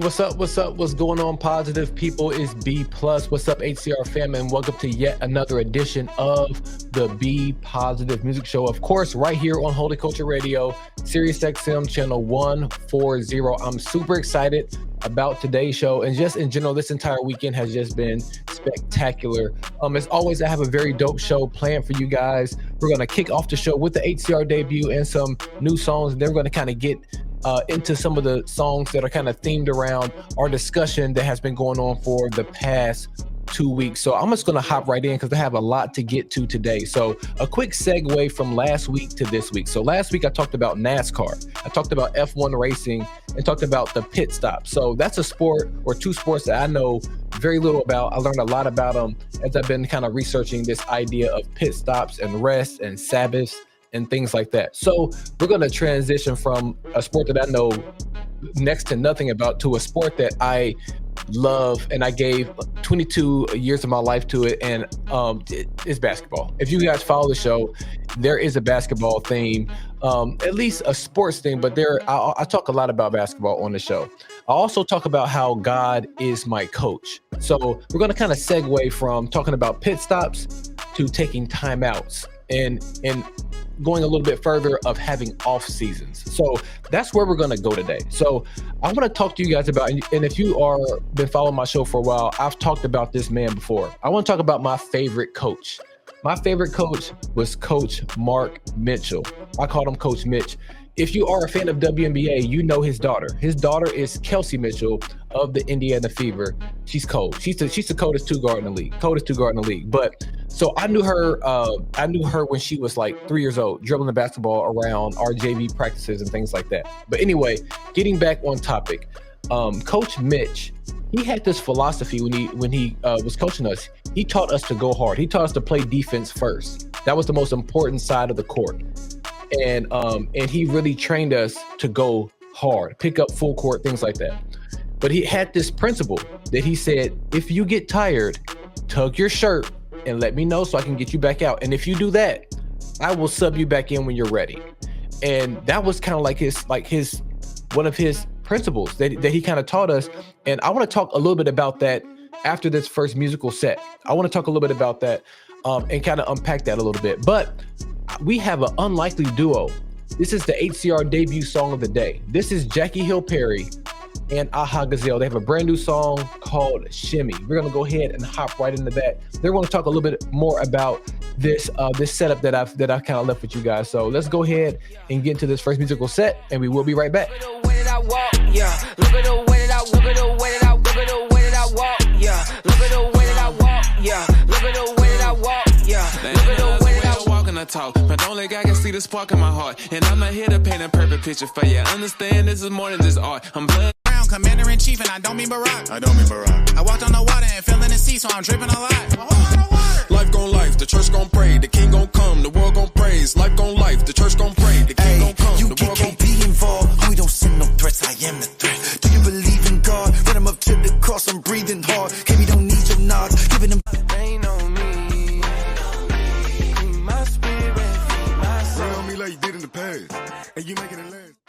what's up? What's up? What's going on, positive people? It's B Plus. What's up, HCR fam? And welcome to yet another edition of the Be Positive Music Show. Of course, right here on Holy Culture Radio, SiriusXM channel 140. I'm super excited about today's show, and just in general, this entire weekend has just been spectacular. As always, I have a very dope show planned for you guys. We're going to kick off the show with the HCR debut and some new songs, and then we're going to kind of get into some of the songs that are kind of themed around our discussion that has been going on for the past 2 weeks. So I'm just going to hop right in because I have a lot to get to today. So a quick segue from last week to this week. So last week I talked about NASCAR. I talked about F1 racing and talked about the pit stop. So that's a sport or two sports that I know very little about. I learned a lot about them as I've been kind of researching this idea of pit stops and rest and Sabbaths and things like that. So we're going to transition from a sport that I know next to nothing about to a sport that I love, and I gave 22 years of my life to it, and it's basketball. If you guys follow the show, there is a basketball theme, at least a sports theme, but I talk a lot about basketball on the show. I also talk about how God is my coach. So we're going to kind of segue from talking about pit stops to taking timeouts and going a little bit further of having off seasons. So that's where we're going to go today. So I want to talk to you guys about, and if you are been following my show for a while, I've talked about this man before. I want to talk about my favorite coach. My favorite coach was Coach Mark Mitchell. I called him Coach Mitch. If you are a fan of WNBA, you know his daughter. His daughter is Kelsey Mitchell of the Indiana Fever. She's cold. She's the coldest two guard in the league. But so I knew her when she was like 3 years old, dribbling the basketball around our JV practices and things like that. But anyway, getting back on topic, Coach Mitch, he had this philosophy when he was coaching us. He taught us to go hard. He taught us to play defense first. That was the most important side of the court. And he really trained us to go hard, pick up full court, things like that. But he had this principle that he said, if you get tired, tug your shirt and let me know so I can get you back out. And if you do that, I will sub you back in when you're ready. And that was kind of like his one of his principles that he kind of taught us. And I want to talk a little bit about that after this first musical set. I want to talk a little bit about that and kind of unpack that a little bit. But we have an unlikely duo. This is the HCR debut song of the day. This is Jackie Hill Perry and Aha Gazelle. They have a brand new song called Shimmy. We're going to go ahead and hop right into that. They're going to talk a little bit more about this setup that I've kind of left with you guys. So let's go ahead and get into this first musical set, and we will be right back. Talk, but only God can see the spark in my heart, and I'm not here to paint a perfect picture for you. Understand this is more than just art. I'm blood. Commander in chief, and I don't mean Barack. I walked on the water and fell in the sea, so I'm dripping a lot. Life gon' life, the church gon' pray, the king gon' come, the world gon' praise. Life gon' life, the church gon' pray, the king gon' come, the world gon' be involved. We don't send no threats, I am the threat. Do you believe in God? Let him up to the cross, I'm breathing hard. KB don't need your nods, giving him. ain't no me.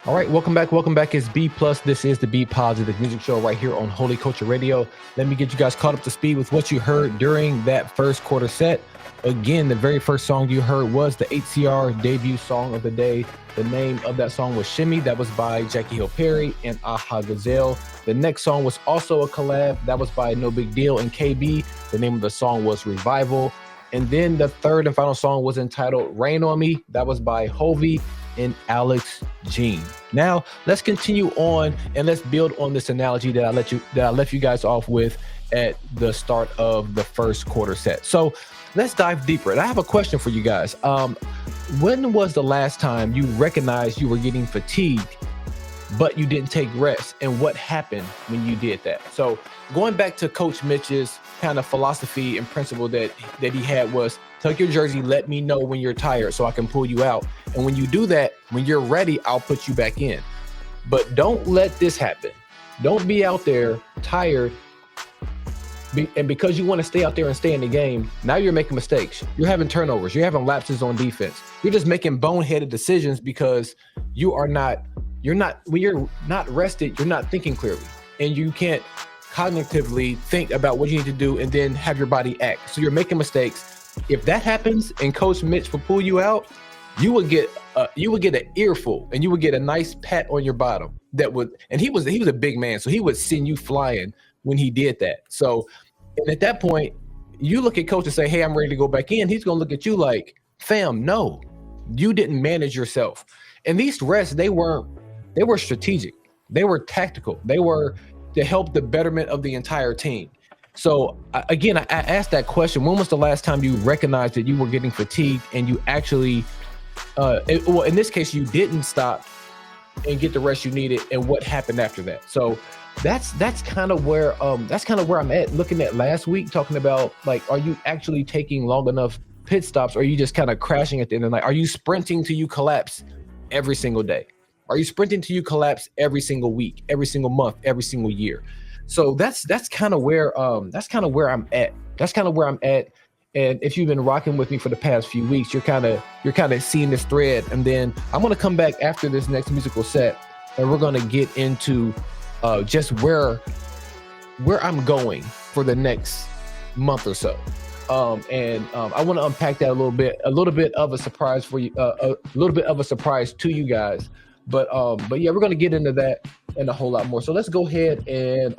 All right, welcome back. It's B Plus. This is the Be Positive Music Show right here on Holy Culture Radio. Let me get you guys caught up to speed with what you heard during that first quarter set. Again, the very first song you heard was the HCR debut song of the day. The name of that song was Shimmy. That was by Jackie Hill Perry and Aha Gazelle. The next song was also a collab. That was by No Big Deal and KB. The name of the song was Revival. And then the third and final song was entitled Rain on Me. That was by Hovey and Alex Jean. Now let's continue on and let's build on this analogy that I left you guys off with at the start of the first quarter set. So let's dive deeper. And I have a question for you guys. When was the last time you recognized you were getting fatigued, but you didn't take rest? And what happened when you did that? So going back to Coach Mitch's kind of philosophy and principle that he had was, tuck your jersey, let me know when you're tired so I can pull you out. And when you do that, when you're ready, I'll put you back in. But don't let this happen. Don't be out there tired. And because you want to stay out there and stay in the game, now you're making mistakes. You're having turnovers. You're having lapses on defense. You're just making boneheaded decisions because when you're not rested, you're not thinking clearly. and you can't cognitively think about what you need to do and then have your body act. So you're making mistakes. If that happens and Coach Mitch will pull you out, you would get an earful, and you would get a nice pat on your bottom. And he was a big man, so he would send you flying when he did that. So, and at that point, you look at Coach and say, "Hey, I'm ready to go back in." He's gonna look at you like, "Fam, no, you didn't manage yourself." And these rests, they were strategic, they were tactical, they were to help the betterment of the entire team. So again, I asked that question: when was the last time you recognized that you were getting fatigued and you actually, well, in this case, you didn't stop and get the rest you needed, and what happened after that? So that's kind of where I'm at. Looking at last week, talking about like, are you actually taking long enough pit stops, or are you just kind of crashing at the end of the night? Are you sprinting till you collapse every single day? Are you sprinting till you collapse every single week, every single month, every single year? So that's kind of where I'm at. That's kind of where I'm at. And if you've been rocking with me for the past few weeks, you're kind of seeing this thread. And then I'm going to come back after this next musical set, and we're going to get into just where I'm going for the next month or so. I want to unpack that a little bit of a surprise for you, a little bit of a surprise to you guys. But yeah, we're going to get into that and a whole lot more. So let's go ahead and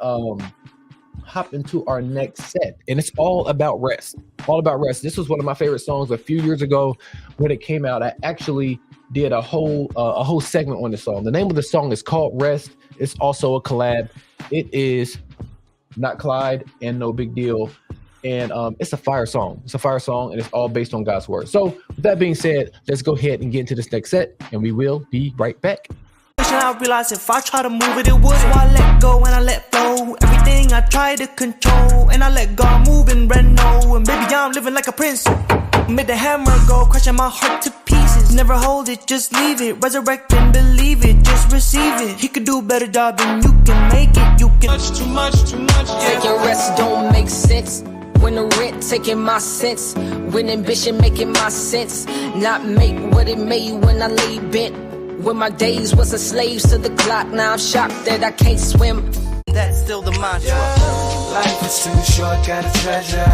hop into our next set. And it's all about rest. All about rest. This was one of my favorite songs a few years ago when it came out. I actually did a whole segment on the song. The name of the song is called Rest. It's also a collab. It is Not Clyde and No Big Deal. And it's a fire song. It's a fire song, and it's all based on God's word. So with that being said, let's go ahead and get into this next set, and we will be right back. I realized if I try to move it, it would. So I let go and I let flow. Everything I try to control, and I let God move and reno. And baby, I'm living like a prince. Made the hammer go, crushing my heart to pieces. Never hold it, just leave it. Resurrect and believe it, just receive it. He could do a better job than you can make it. You can Too much. Yeah. Taking rest don't make sense. When the rent taking my sense. When ambition making my sense. Not make what it made when I lay bent. When my days was a slave to the clock. Now I'm shocked that I can't swim. That's still the mantra. Life is too short, gotta treasure.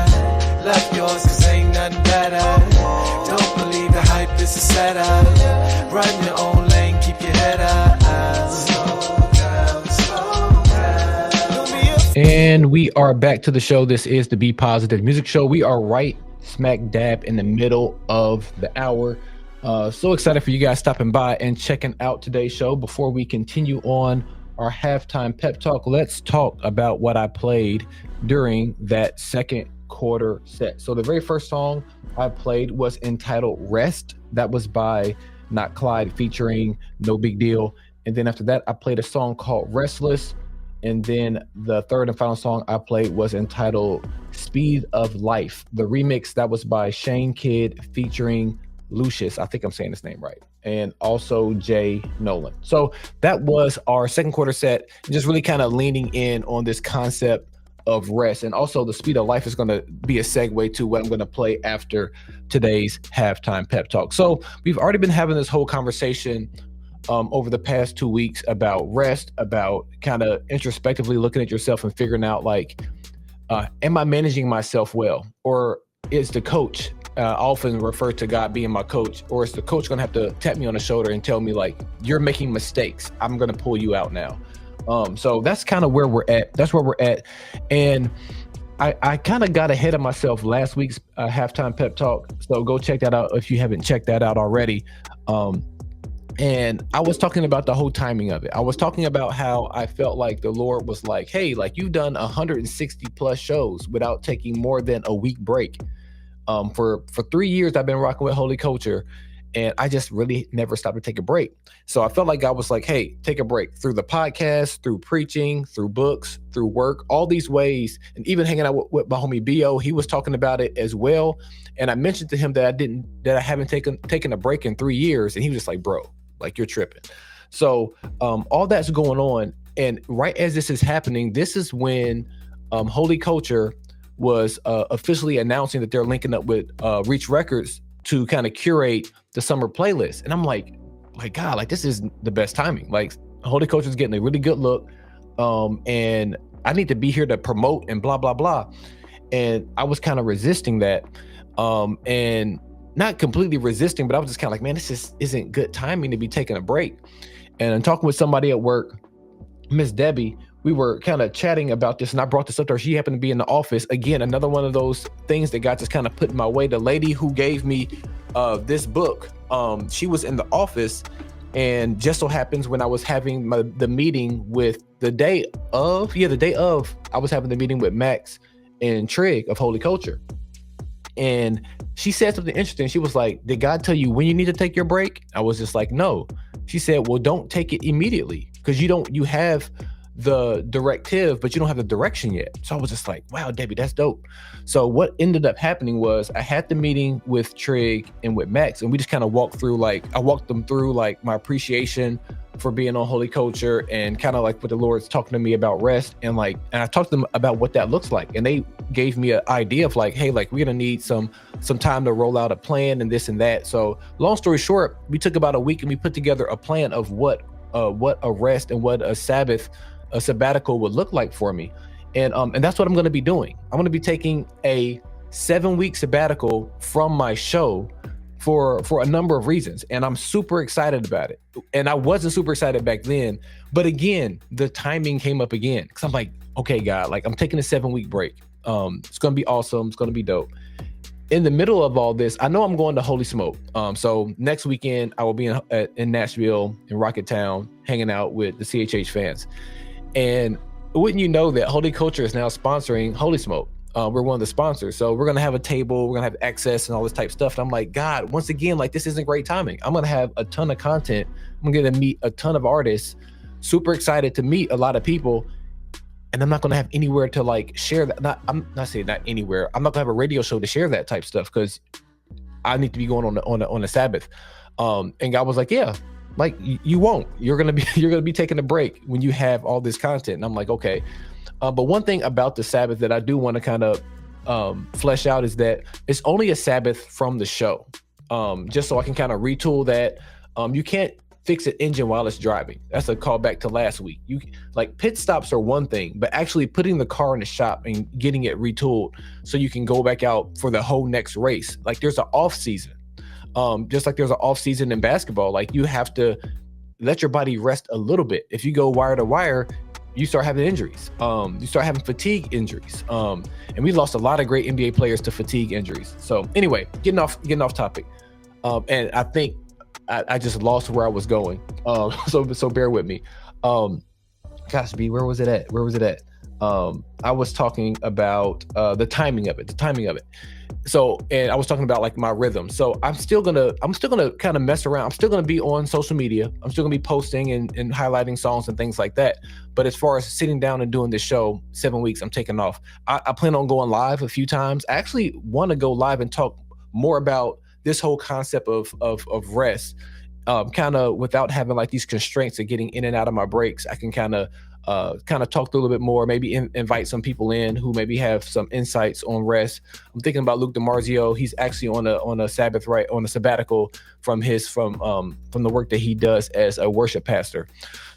Love yours, cause ain't nothing better. Don't believe the hype, it's a setup. Run your own lane, keep your head up. Slow down. And we are back to the show. This is the Be Positive Music Show. We are right smack dab in the middle of the hour. So excited for you guys stopping by and checking out today's show. Before we continue on our halftime pep talk, let's talk about what I played during that second quarter set. So the very first song I played was entitled Rest. That was by Not Clyde featuring No Big Deal. And then after that, I played a song called Restless. And then the third and final song I played was entitled Speed of Life. The remix, that was by Shane Kidd featuring Lucius. I think I'm saying his name right. And also Jay Nolan. So that was our second quarter set, just really kind of leaning in on this concept of rest. And also the Speed of Life is going to be a segue to what I'm going to play after today's halftime pep talk. So we've already been having this whole conversation over the past 2 weeks about rest, about kind of introspectively looking at yourself and figuring out like, am I managing myself well? Or is the coach, I often refer to God being my coach, or is the coach going to have to tap me on the shoulder and tell me like, you're making mistakes. I'm going to pull you out now. So that's kind of where we're at. That's where we're at. And I kind of got ahead of myself last week's halftime pep talk. So go check that out if you haven't checked that out already. And I was talking about the whole timing of it. I was talking about how I felt like the Lord was like, hey, like you've done 160 plus shows without taking more than a week break. For 3 years, I've been rocking with Holy Culture, and I just really never stopped to take a break. So I felt like God was like, hey, take a break through the podcast, through preaching, through books, through work, all these ways. And even hanging out with my homie B.O., he was talking about it as well. And I mentioned to him that I haven't taken a break in 3 years. And he was just like, bro, like you're tripping. So all that's going on. And right as this is happening, this is when Holy Culture was officially announcing that they're linking up with Reach Records to kind of curate the summer playlist. And I'm like, God, like this is the best timing. Like Holy Culture is getting a really good look. and I need to be here to promote and blah, blah, blah. And I was kind of resisting that, and not completely resisting, but I was just kind of like, man, this just isn't good timing to be taking a break. And I'm talking with somebody at work, Miss Debbie. We were kind of chatting about this, and I brought this up to her. She happened to be in the office. Again, another one of those things that God just kind of put in my way. The lady who gave me this book, she was in the office, and just so happens when I was having the meeting with the day of, I was having the meeting with Max and Trig of Holy Culture. And she said something interesting. She was like, did God tell you when you need to take your break? I was just like, no. She said, well, don't take it immediately, because you have the directive, but you don't have the direction yet. So I was just like, wow, Debbie, that's dope. So what ended up happening was I had the meeting with Trig and with Max, and we just kind of walked them through like my appreciation for being on Holy Culture, and kind of like what the Lord's talking to me about rest, and I talked to them about what that looks like. And they gave me an idea of like, hey, like we're gonna need some time to roll out a plan and this and that. So long story short, we took about a week and we put together a plan of what a rest and what a sabbatical would look like for me. And that's what I'm going to be doing. I'm going to be taking a 7-week sabbatical from my show for a number of reasons. And I'm super excited about it. And I wasn't super excited back then, but again, the timing came up again. Cause I'm like, okay, God, like I'm taking a 7-week break. It's going to be awesome. It's going to be dope. In the middle of all this, I know I'm going to Holy Smoke. So next weekend I will be in Nashville, in Rocketown, hanging out with the CHH fans. And wouldn't you know that Holy Culture is now sponsoring Holy Smoke? We're one of the sponsors. So we're going to have a table, we're going to have access and all this type of stuff. And I'm like, God, once again, like this isn't great timing. I'm going to have a ton of content. I'm going to meet a ton of artists, super excited to meet a lot of people. And I'm not going to have anywhere to like share that. I'm not saying not anywhere. I'm not going to have a radio show to share that type stuff, because I need to be going on a Sabbath. And God was like, yeah, like you won't. You're gonna be taking a break when you have all this content. And I'm like, okay. But one thing about the Sabbath that I do want to kind of flesh out is that it's only a Sabbath from the show. Just so I can kind of retool that. You can't fix an engine while it's driving. That's a callback to last week. You like pit stops are one thing, but actually putting the car in the shop and getting it retooled so you can go back out for the whole next race. Like there's an off season. Just like there's an off season in basketball, like you have to let your body rest a little bit. If you go wire to wire, you start having injuries. You start having fatigue injuries. And we lost a lot of great NBA players to fatigue injuries. So anyway, getting off topic. And I think I just lost where I was going. So bear with me. Gosh, B, where was it at? I was talking about the timing of it. So, and I was talking about like my rhythm. So I'm still gonna kind of mess around. I'm still gonna be on social media. I'm still gonna be posting and highlighting songs and things like that. But as far as sitting down and doing this show, 7 weeks, I'm taking off. I plan on going live a few times. I actually want to go live and talk more about this whole concept of rest, kind of without having like these constraints of getting in and out of my breaks. I can kind of talk a little bit more, maybe invite some people in who maybe have some insights on rest. I'm thinking about Luke DiMarzio. He's actually on a Sabbath, right, on a sabbatical from the work that he does as a worship pastor.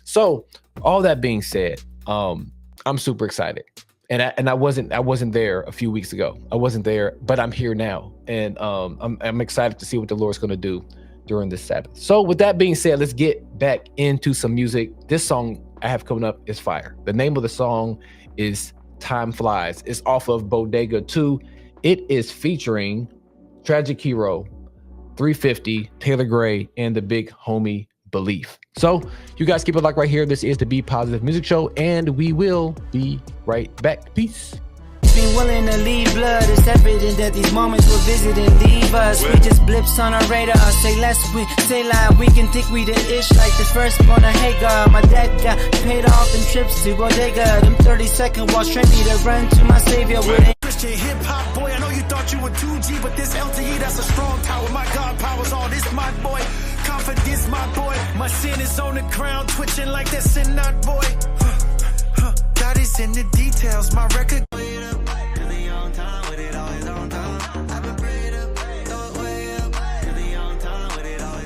So all that being said, I'm super excited. And I wasn't there a few weeks ago. I wasn't there, but I'm here now. And I'm excited to see what the Lord's going to do during this Sabbath. So with that being said, let's get back into some music. This song I have coming up is fire. The name of the song is Time Flies. It's off of Bodega 2. It is featuring Tragic Hero, 350, Taylor Gray, and the big homie Belief. So you guys keep it locked right here. This is the Be Positive Music Show, and we will be right back. Peace. Been willing to leave blood. It's evident that these moments will visit and leave us. We just blips on our radar. Say less, we say loud. We can think we the ish like the first born of Hagar. My dad got paid off in trips to Bodega. Them 30-second walks trained me to run to my savior with it. Christian hip hop boy, I know you thought you were 2G, but this LTE, that's a strong tower. My God powers all this, my boy. Confidence, my boy. My sin is on the ground, twitching like that sin not boy. God is in the details. My record.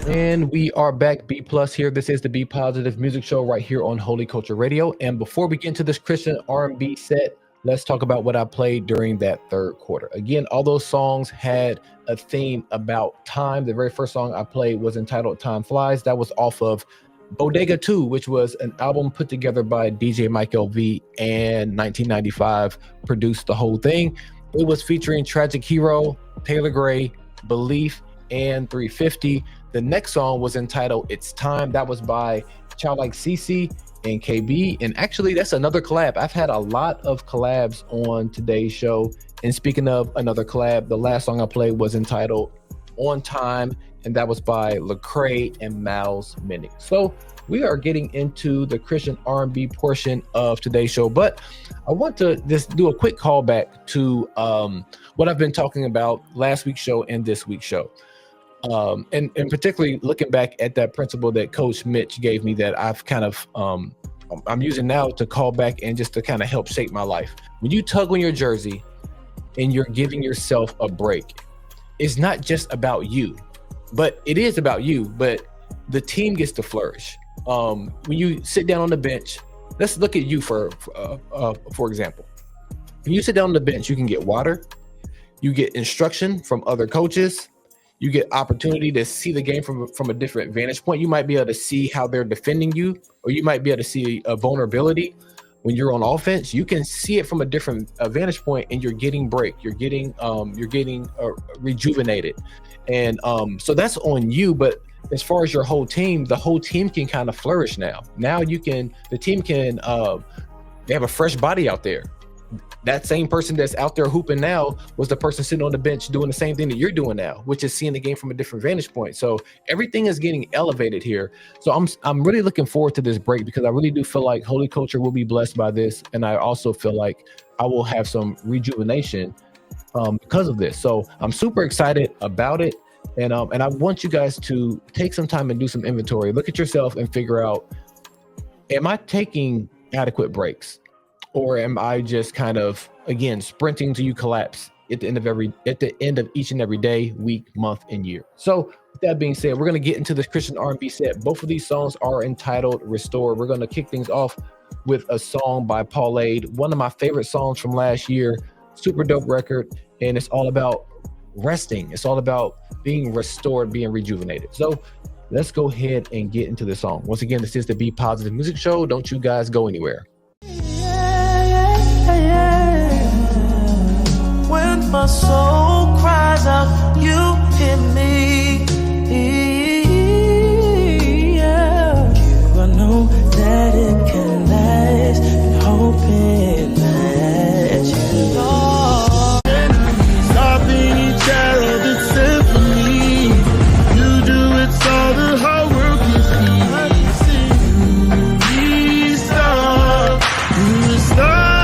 And we are back, B Plus here. This is the Be Positive Music Show right here on Holy Culture Radio. And before we get into this Christian R&B set, let's talk about what I played during that third quarter. Again, all those songs had a theme about time. The very first song I played was entitled Time Flies. That was off of Bodega 2, which was an album put together by DJ Mike LV, and 1995 produced the whole thing. It was featuring Tragic Hero, Taylor Gray, Belief, and 350. The next song was entitled It's Time. That was by Childlike CC and KB. And actually, that's another collab. I've had a lot of collabs on today's show. And speaking of another collab, the last song I played was entitled On Time, and that was by Lecrae and Miles Minnick. So we are getting into the Christian R&B portion of today's show, but I want to just do a quick callback to what I've been talking about last week's show and this week's show. And particularly looking back at that principle that Coach Mitch gave me that I've kind of, I'm using now to call back and just to kind of help shape my life. When you tug on your jersey and you're giving yourself a break, it's not just about you, but it is about you, but the team gets to flourish. When you sit down on the bench, let's look at you for example. When you sit down on the bench, you can get water, you get instruction from other coaches, you get opportunity to see the game from a different vantage point. You might be able to see how they're defending you, or you might be able to see a vulnerability. When you're on offense, you can see it from a different vantage point, and you're getting break. You're getting rejuvenated, and so that's on you. But as far as your whole team, the whole team can kind of flourish now. Now the team can they have a fresh body out there. That same person that's out there hooping now was the person sitting on the bench doing the same thing that you're doing now, which is seeing the game from a different vantage point. So everything is getting elevated here. So I'm really looking forward to this break, because I really do feel like Holy Culture will be blessed by this. And I also feel like I will have some rejuvenation because of this. So I'm super excited about it. And I want you guys to take some time and do some inventory. Look at yourself and figure out, am I taking adequate breaks? Or am I just kind of, again, sprinting till you collapse at the end of each and every day, week, month, and year? So with that being said, we're going to get into this Christian R&B set. Both of these songs are entitled Restore. We're going to kick things off with a song by Paulade, one of my favorite songs from last year, super dope record, and it's all about resting. It's all about being restored, being rejuvenated. So let's go ahead and get into the song. Once again, this is the Be Positive Music Show. Don't you guys go anywhere. When my soul cries out, you hear me. Yeah. I know that it can last, and hoping that you know. Stopping each arrow that's sent for me. You do it so the whole world can see. Restart, restart.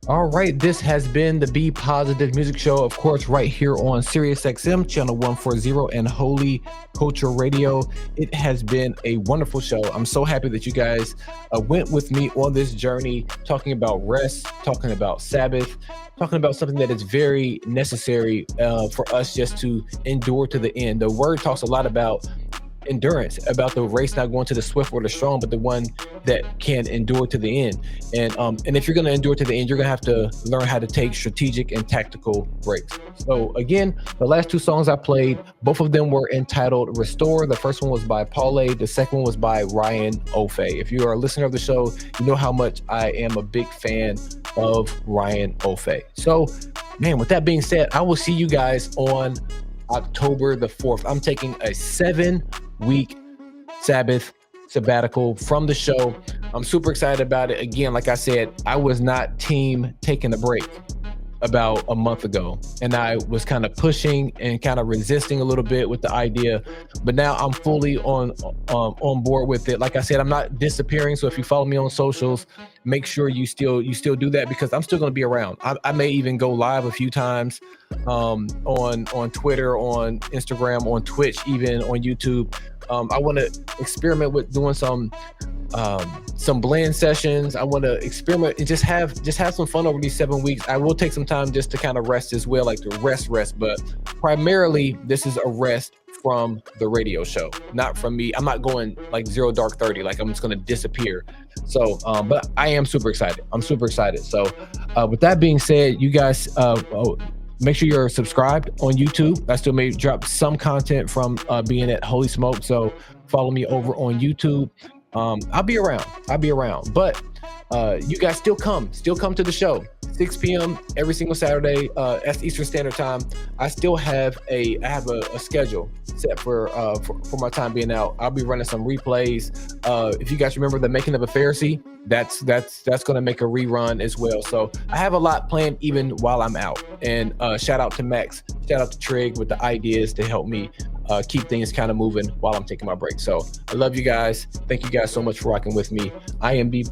All right, this has been the Be Positive Music Show, of course, right here on SiriusXM, channel 140 and Holy Culture Radio. It has been a wonderful show. I'm so happy that you guys went with me on this journey, talking about rest, talking about Sabbath, talking about something that is very necessary for us just to endure to the end. The word talks a lot about endurance, about the race not going to the swift or the strong, but the one that can endure to the end. And if you're going to endure to the end, you're going to have to learn how to take strategic and tactical breaks. So again, the last two songs I played, both of them were entitled Restore. The first one was by Paulade. The second one was by Ryan Ofe. If you are a listener of the show, you know how much I am a big fan of Ryan Ofe. So, man, with that being said, I will see you guys on October the 4th. I'm taking a 7-week Sabbath sabbatical from the show. I'm super excited about it. Again, like I said, I was not team taking a break about a month ago, and I was kind of pushing and kind of resisting a little bit with the idea, but now I'm fully on board with it. Like I said, I'm not disappearing, so if you follow me on socials, make sure you still do that, because I'm still going to be around. I may even go live a few times on Twitter, on Instagram, on Twitch, even on YouTube. I want to experiment with doing some blend sessions. I want to experiment and just have some fun over these 7 weeks. I will take some time just to kind of rest as well, like to rest, but primarily this is a rest from the radio show, not from me. I'm not going like 0 dark 30, like I'm just going to disappear. So, but I am super excited. I'm super excited. So, with that being said, you guys, make sure you're subscribed on YouTube. I still may drop some content from being at Holy Smoke. So follow me over on YouTube. I'll be around, but you guys still come to the show. 6 p.m. every single Saturday, that's Eastern Standard Time. I still have a schedule set for my time being out. I'll be running some replays. If you guys remember the Making of a Pharisee, that's going to make a rerun as well. So I have a lot planned even while I'm out. And shout out to Max, shout out to Trig with the ideas to help me keep things kind of moving while I'm taking my break. So I love you guys. Thank you guys so much for rocking with me. I am B+,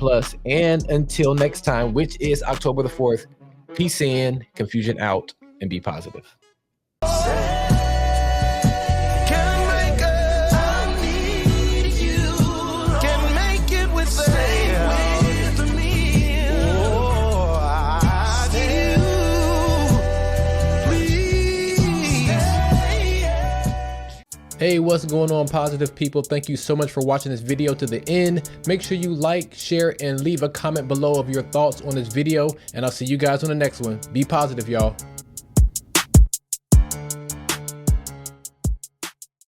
and until next time, which is October the 4th, peace in, confusion out, and be positive. Hey, what's going on, positive people? Thank you so much for watching this video to the end. Make sure you like, share, and leave a comment below of your thoughts on this video, and I'll see you guys on the next one. Be positive, y'all.